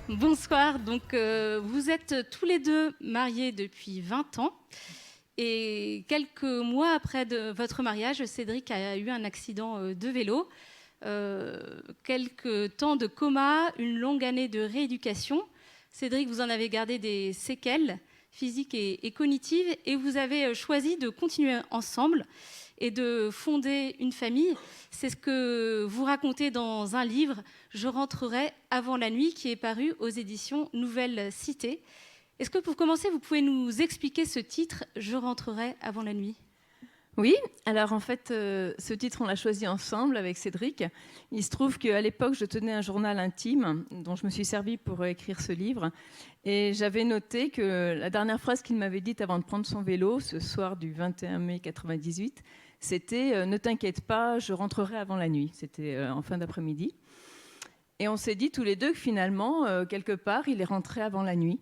Bonsoir. Donc, vous êtes tous les deux mariés depuis 20 ans. Et quelques mois après votre mariage, Cédric a eu un accident de vélo. Quelques temps de coma, une longue année de rééducation. Cédric, vous en avez gardé des séquelles physiques et cognitives. Et vous avez choisi de continuer ensemble et de fonder une famille. C'est ce que vous racontez dans un livre, Je rentrerai avant la nuit, qui est paru aux éditions Nouvelle Cité. Est-ce que pour commencer, vous pouvez nous expliquer ce titre, Je rentrerai avant la nuit ? Oui, alors en fait, ce titre, on l'a choisi ensemble avec Cédric. Il se trouve qu'à l'époque, je tenais un journal intime dont je me suis servie pour écrire ce livre. Et j'avais noté que la dernière phrase qu'il m'avait dite avant de prendre son vélo, ce soir du 21 mai 98, c'était « Ne t'inquiète pas, je rentrerai avant la nuit ». C'était en fin d'après-midi. Et on s'est dit tous les deux que finalement, quelque part, il est rentré avant la nuit,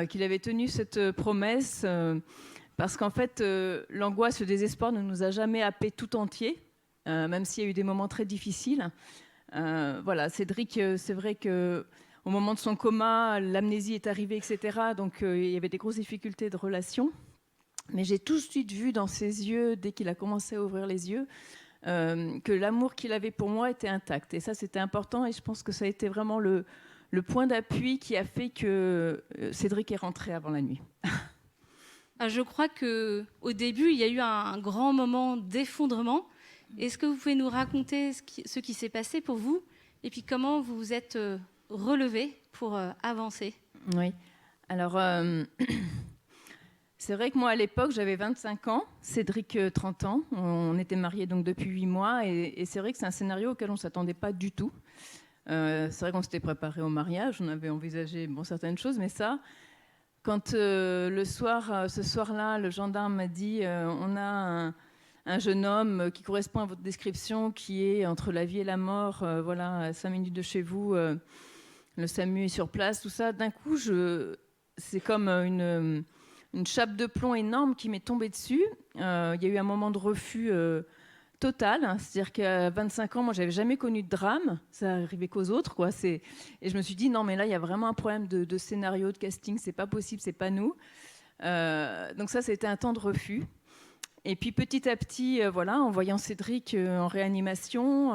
qu'il avait tenu cette promesse... Parce qu'en fait, l'angoisse, le désespoir ne nous a jamais happés tout entier, même s'il y a eu des moments très difficiles. Voilà, Cédric, c'est vrai qu'au moment de son coma, l'amnésie est arrivée, etc. Donc, il y avait des grosses difficultés de relation. Mais j'ai tout de suite vu dans ses yeux, dès qu'il a commencé à ouvrir les yeux, que l'amour qu'il avait pour moi était intact. Et ça, c'était important. Et je pense que ça a été vraiment le point d'appui qui a fait que Cédric est rentré avant la nuit. Je crois qu'au début, il y a eu un grand moment d'effondrement. Est-ce que vous pouvez nous raconter ce qui s'est passé pour vous et puis comment vous vous êtes relevé pour avancer ? Oui. Alors, c'est vrai que moi, à l'époque, j'avais 25 ans, Cédric 30 ans. On était mariés donc depuis 8 mois. Et c'est vrai que c'est un scénario auquel on ne s'attendait pas du tout. C'est vrai qu'on s'était préparé au mariage, on avait envisagé certaines choses, mais ça... Quand ce soir-là, le gendarme m'a dit on a un jeune homme qui correspond à votre description, qui est entre la vie et la mort, voilà, à 5 minutes de chez vous, le SAMU est sur place, tout ça. D'un coup, c'est comme une chape de plomb énorme qui m'est tombée dessus. Il y a eu un moment de refus total, hein. C'est-à-dire qu'à 25 ans, moi, j'avais jamais connu de drame, ça arrivait qu'aux autres, quoi. Et je me suis dit, non, mais là, il y a vraiment un problème de scénario, de casting, c'est pas possible, c'est pas nous. Donc ça, c'était un temps de refus. Et puis petit à petit, voilà, en voyant Cédric en réanimation,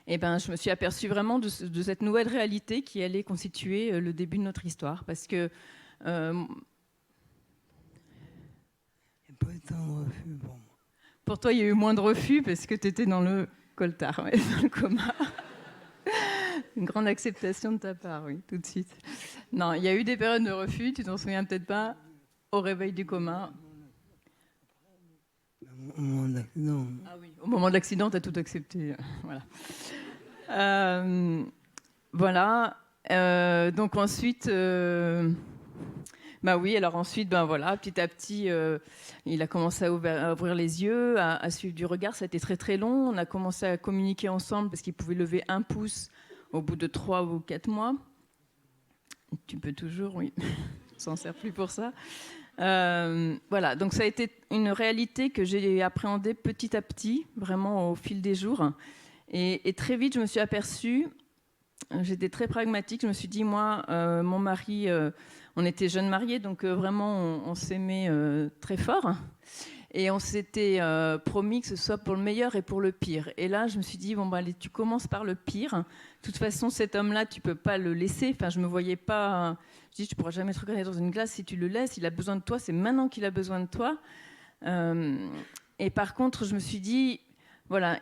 je me suis aperçue vraiment de cette nouvelle réalité qui allait constituer le début de notre histoire. Parce que... Il n'y a pas eu tant de refus pour moi. Pour toi, il y a eu moins de refus parce que tu étais dans le coltard, ouais, dans le coma. Une grande acceptation de ta part, oui, tout de suite. Non, il y a eu des périodes de refus, tu t'en souviens peut-être pas, au réveil du coma. Au moment de l'accident. Ah oui, au moment de l'accident, tu as tout accepté. Voilà. Voilà. Donc ensuite... oui, alors ensuite, voilà, petit à petit, il a commencé à ouvrir les yeux, à suivre du regard. Ça a été très très long. On a commencé à communiquer ensemble parce qu'il pouvait lever 1 pouce au bout de 3 ou 4 mois. Tu peux toujours, oui. On s'en sert plus pour ça. Voilà, donc ça a été une réalité que j'ai appréhendée petit à petit, vraiment au fil des jours. Et très vite, je me suis aperçue, j'étais très pragmatique, je me suis dit, moi, mon mari... on était jeunes mariés, donc vraiment, on s'aimait très fort. Et on s'était promis que ce soit pour le meilleur et pour le pire. Et là, je me suis dit, allez, tu commences par le pire. De toute façon, cet homme-là, tu ne peux pas le laisser. Enfin, je ne me voyais pas... Je dis, tu ne pourras jamais te regarder dans une glace si tu le laisses. Il a besoin de toi, c'est maintenant qu'il a besoin de toi. Et par contre, je me suis dit, voilà,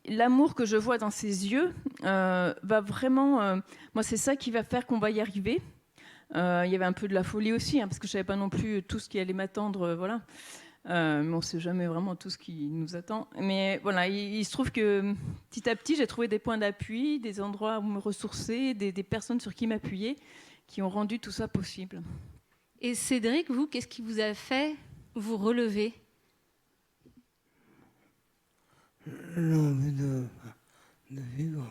l'amour que je vois dans ses yeux va vraiment... moi, c'est ça qui va faire qu'on va y arriver. Il y avait un peu de la folie aussi, hein, parce que je ne savais pas non plus tout ce qui allait m'attendre, voilà. Mais on ne sait jamais vraiment tout ce qui nous attend. Mais voilà, il se trouve que petit à petit, j'ai trouvé des points d'appui, des endroits où me ressourcer, des personnes sur qui m'appuyer, qui ont rendu tout ça possible. Et Cédric, vous, qu'est-ce qui vous a fait vous relever ? L'envie de vivre,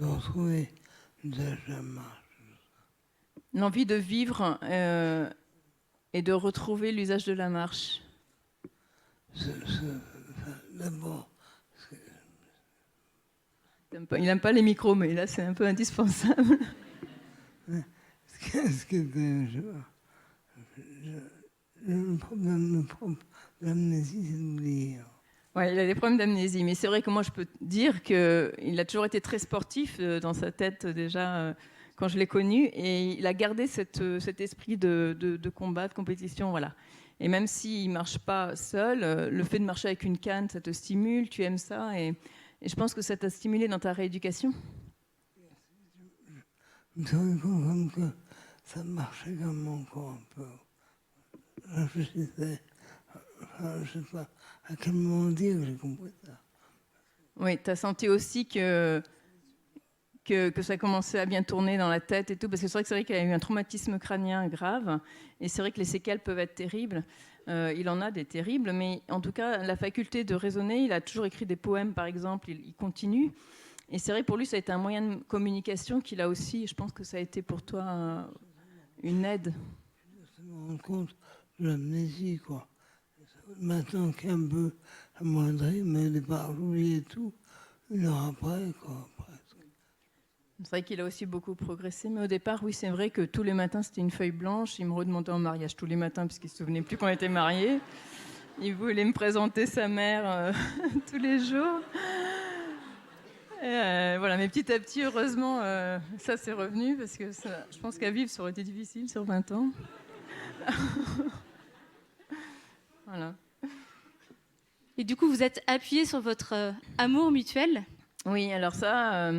de retrouver la marche. L'envie de vivre et de retrouver l'usage de la marche. D'abord, Il n'aime pas les micros, mais là, c'est un peu indispensable. Ce que le problème de l'amnésie, c'est d'oublier. Ouais, il a des problèmes d'amnésie, mais c'est vrai que moi, je peux te dire qu'il a toujours été très sportif dans sa tête déjà quand je l'ai connu, et il a gardé cet esprit de combat, de compétition, voilà. Et même s'il ne marche pas seul, le fait de marcher avec une canne, ça te stimule, tu aimes ça, et je pense que ça t'a stimulé dans ta rééducation. Je me suis rendu compte comme que ça marchait comme mon corps un peu. Je réfléchissais, je ne sais pas à quel moment dire que j'ai compris ça. Oui, tu as senti aussi que ça commençait à bien tourner dans la tête et tout, parce que c'est vrai qu'il a eu un traumatisme crânien grave, et c'est vrai que les séquelles peuvent être terribles. Il en a des terribles, mais en tout cas, la faculté de raisonner, il a toujours écrit des poèmes, par exemple, il continue. Et c'est vrai, pour lui, ça a été un moyen de communication qu'il a aussi. Je pense que ça a été pour toi une aide. Je me rends compte de l'amnésie, quoi. Maintenant qu'il est un peu amoindri, mais au départ, j'oubliais tout. 1 heure après, quoi, presque. C'est vrai qu'il a aussi beaucoup progressé, mais au départ, oui, c'est vrai que tous les matins, c'était une feuille blanche. Il me redemandait en mariage tous les matins, puisqu'il ne se souvenait plus qu'on était mariés. Il voulait me présenter sa mère tous les jours. Voilà, mais petit à petit, heureusement, ça c'est revenu, parce que ça, je pense qu'à vivre, ça aurait été difficile sur 20 ans. Voilà. Et du coup, vous êtes appuyé sur votre amour mutuel. Oui, alors ça,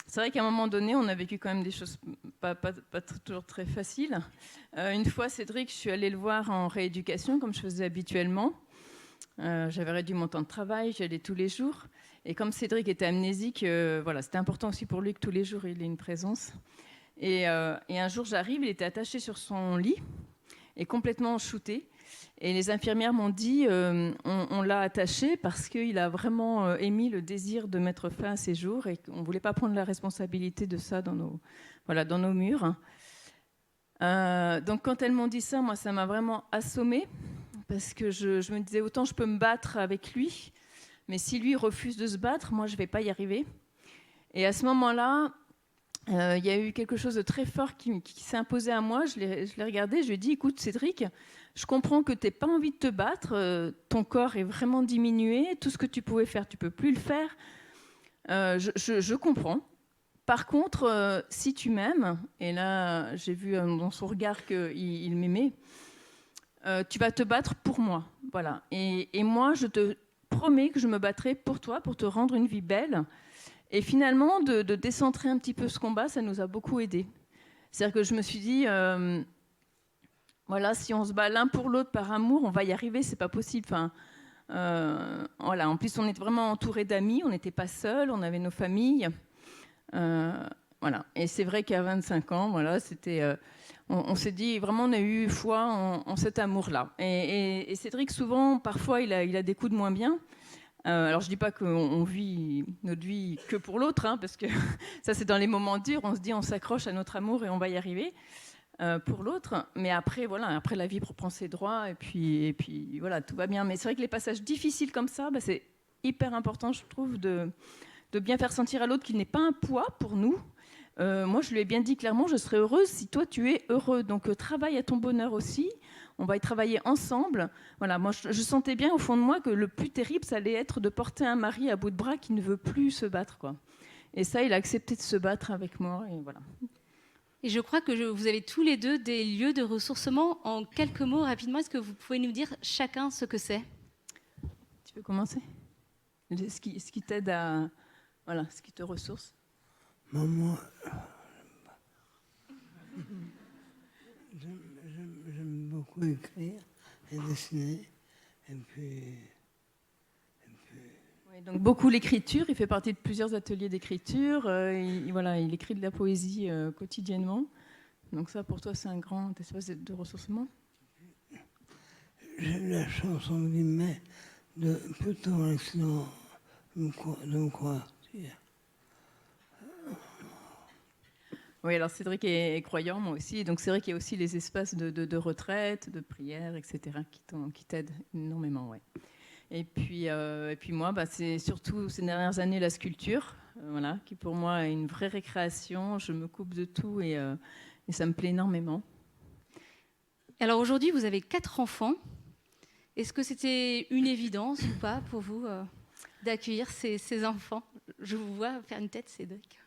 c'est vrai qu'à un moment donné, on a vécu quand même des choses pas toujours très faciles. Une fois, Cédric, je suis allée le voir en rééducation, comme je faisais habituellement. J'avais réduit mon temps de travail, j'y allais tous les jours. Et comme Cédric était amnésique, voilà, c'était important aussi pour lui que tous les jours, il ait une présence. Et un jour, j'arrive, il était attaché sur son lit et complètement shooté. Et les infirmières m'ont dit, on l'a attaché parce qu'il a vraiment émis le désir de mettre fin à ses jours, et qu'on ne voulait pas prendre la responsabilité de ça dans nos murs. Donc quand elles m'ont dit ça, moi, ça m'a vraiment assommée, parce que je me disais, autant je peux me battre avec lui, mais si lui refuse de se battre, moi, je ne vais pas y arriver. Et à ce moment-là, il y a eu quelque chose de très fort qui s'est imposé à moi. Je l'ai regardé, je lui ai dit, écoute, Cédric, je comprends que tu n'aies pas envie de te battre, ton corps est vraiment diminué, tout ce que tu pouvais faire, tu ne peux plus le faire. Je comprends. Par contre, si tu m'aimes, et là, j'ai vu dans son regard qu'il m'aimait, tu vas te battre pour moi. Voilà. Et moi, je te promets que je me battrai pour toi, pour te rendre une vie belle. Et finalement, de décentrer un petit peu ce combat, ça nous a beaucoup aidés. C'est-à-dire que je me suis dit, voilà, si on se bat l'un pour l'autre par amour, on va y arriver, c'est pas possible. Enfin, voilà. En plus, on était vraiment entourés d'amis, on n'était pas seuls, on avait nos familles. Voilà. Et c'est vrai qu'à 25 ans, voilà, c'était, on s'est dit, vraiment, on a eu foi en cet amour-là. Et Cédric, souvent, parfois, il a des coups de moins bien. Alors, je ne dis pas qu'on vit notre vie que pour l'autre, hein, parce que ça, c'est dans les moments durs. On se dit, on s'accroche à notre amour et on va y arriver pour l'autre. Mais après, voilà, après, la vie reprend ses droits, et puis voilà, tout va bien. Mais c'est vrai que les passages difficiles comme ça, bah, c'est hyper important, je trouve, de bien faire sentir à l'autre qu'il n'est pas un poids pour nous. Moi, je lui ai bien dit clairement, je serai heureuse si toi, tu es heureux. Donc, travaille à ton bonheur aussi. On va y travailler ensemble. Voilà, moi, je sentais bien au fond de moi que le plus terrible, ça allait être de porter un mari à bout de bras qui ne veut plus se battre, quoi. Et ça, il a accepté de se battre avec moi, et voilà. Et je crois que vous avez tous les deux des lieux de ressourcement. En quelques mots, rapidement, est-ce que vous pouvez nous dire chacun ce que c'est ? Tu veux commencer ? Ce qui t'aide à... Voilà, ce qui te ressource. Moi, j'aime beaucoup écrire et dessiner. Et puis... Oui, donc beaucoup l'écriture, il fait partie de plusieurs ateliers d'écriture. Voilà, il écrit de la poésie quotidiennement. Donc ça, pour toi, c'est un grand espace de ressourcement. J'ai eu la chance, en guillemets, de peu de temps l'accident de me convertir. Oui, alors Cédric est croyant, moi aussi. Donc c'est vrai qu'il y a aussi les espaces de retraite, de prière, etc., qui t'aident énormément, ouais. Et puis moi, bah, c'est surtout ces dernières années la sculpture. voilà, qui pour moi est une vraie récréation. Je me coupe de tout et ça me plaît énormément. Alors aujourd'hui, vous avez 4 enfants. Est-ce que c'était une évidence ou pas pour vous d'accueillir ces enfants? Je vous vois faire une tête, Cédric.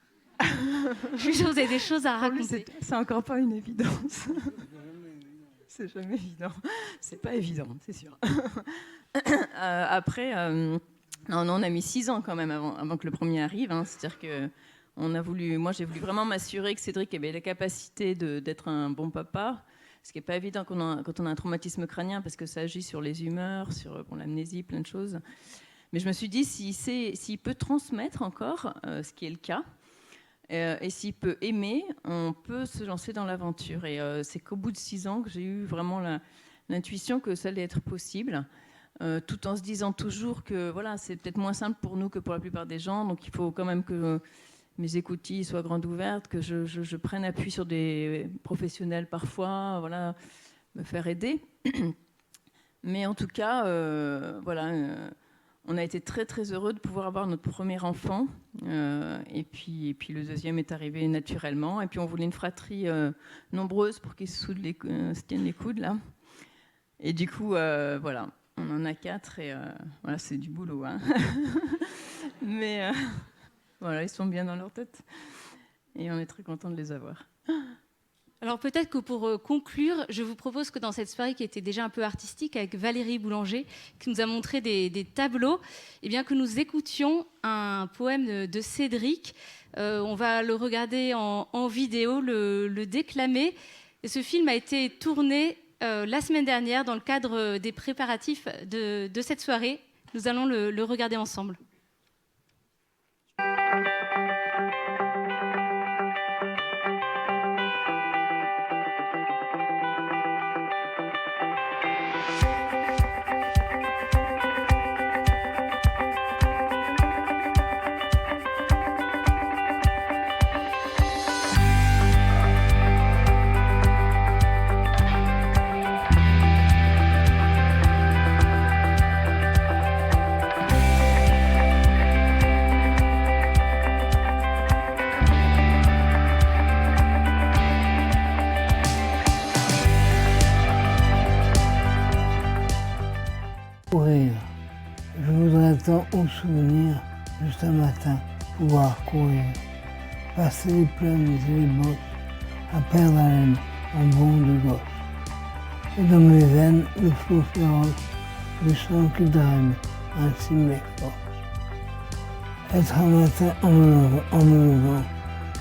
Je suis sûre que vous avez des choses à raconter. C'est encore pas une évidence. C'est jamais évident. C'est pas évident, c'est sûr. Après, on a mis 6 ans quand même avant que le premier arrive. Hein. C'est-à-dire que moi, j'ai voulu vraiment m'assurer que Cédric avait la capacité d'être un bon papa. Ce qui n'est pas évident quand on a un traumatisme crânien, parce que ça agit sur les humeurs, sur l'amnésie, plein de choses. Mais je me suis dit, s'il peut transmettre encore, ce qui est le cas, et s'il peut aimer, on peut se lancer dans l'aventure. Et c'est qu'au bout de 6 ans que j'ai eu vraiment l'intuition que ça allait être possible, tout en se disant toujours que voilà, c'est peut-être moins simple pour nous que pour la plupart des gens, donc il faut quand même que mes écoutilles soient grandes ouvertes, que je prenne appui sur des professionnels parfois, voilà, me faire aider. Mais en tout cas, on a été très très heureux de pouvoir avoir notre premier enfant. Et puis le deuxième est arrivé naturellement. Et puis on voulait une fratrie nombreuse pour qu'ils se tiennent les coudes là. Et du coup, voilà, on en a 4 et voilà, c'est du boulot. Hein. Mais voilà, ils sont bien dans leur tête et on est très contents de les avoir. Alors peut-être que pour conclure, je vous propose que dans cette soirée qui était déjà un peu artistique avec Valérie Boulanger, qui nous a montré des tableaux, eh bien que nous écoutions un poème de Cédric. On va le regarder en vidéo, le déclamer. Et ce film a été tourné la semaine dernière dans le cadre des préparatifs de cette soirée. Nous allons le regarder ensemble. Courir. Je voudrais tant au souvenir, juste un matin, pouvoir courir. Passer les plaines et les bosses, à perdre haleine, en bond de gosse. Et dans mes veines, le flot féroce, du sang qui draine, ainsi mes forces. Être un matin en me levant,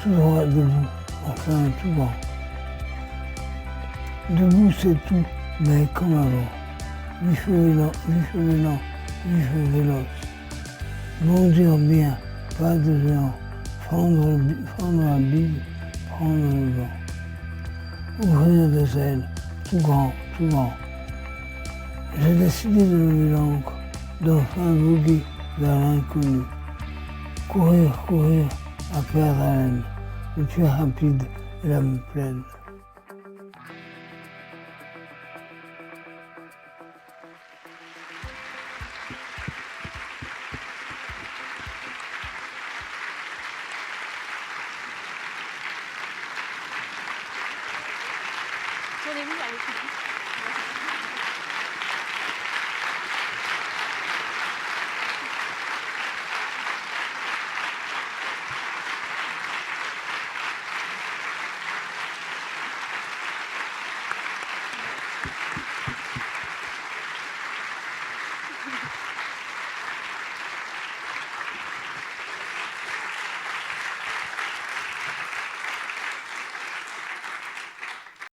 tout droit debout, enfin tout grand. Debout c'est tout, mais comme avant. Vif lent, véloce. Bondir bien, pas de géant. Fendre la bise, prendre le vent. Ouvrir des ailes, tout grand, tout grand. J'ai décidé de lever l'ancre, d'enfin voguer vers l'inconnu. Courir, à perdre haleine, le plus rapide et l'âme pleine. Tournez-vous vers le public.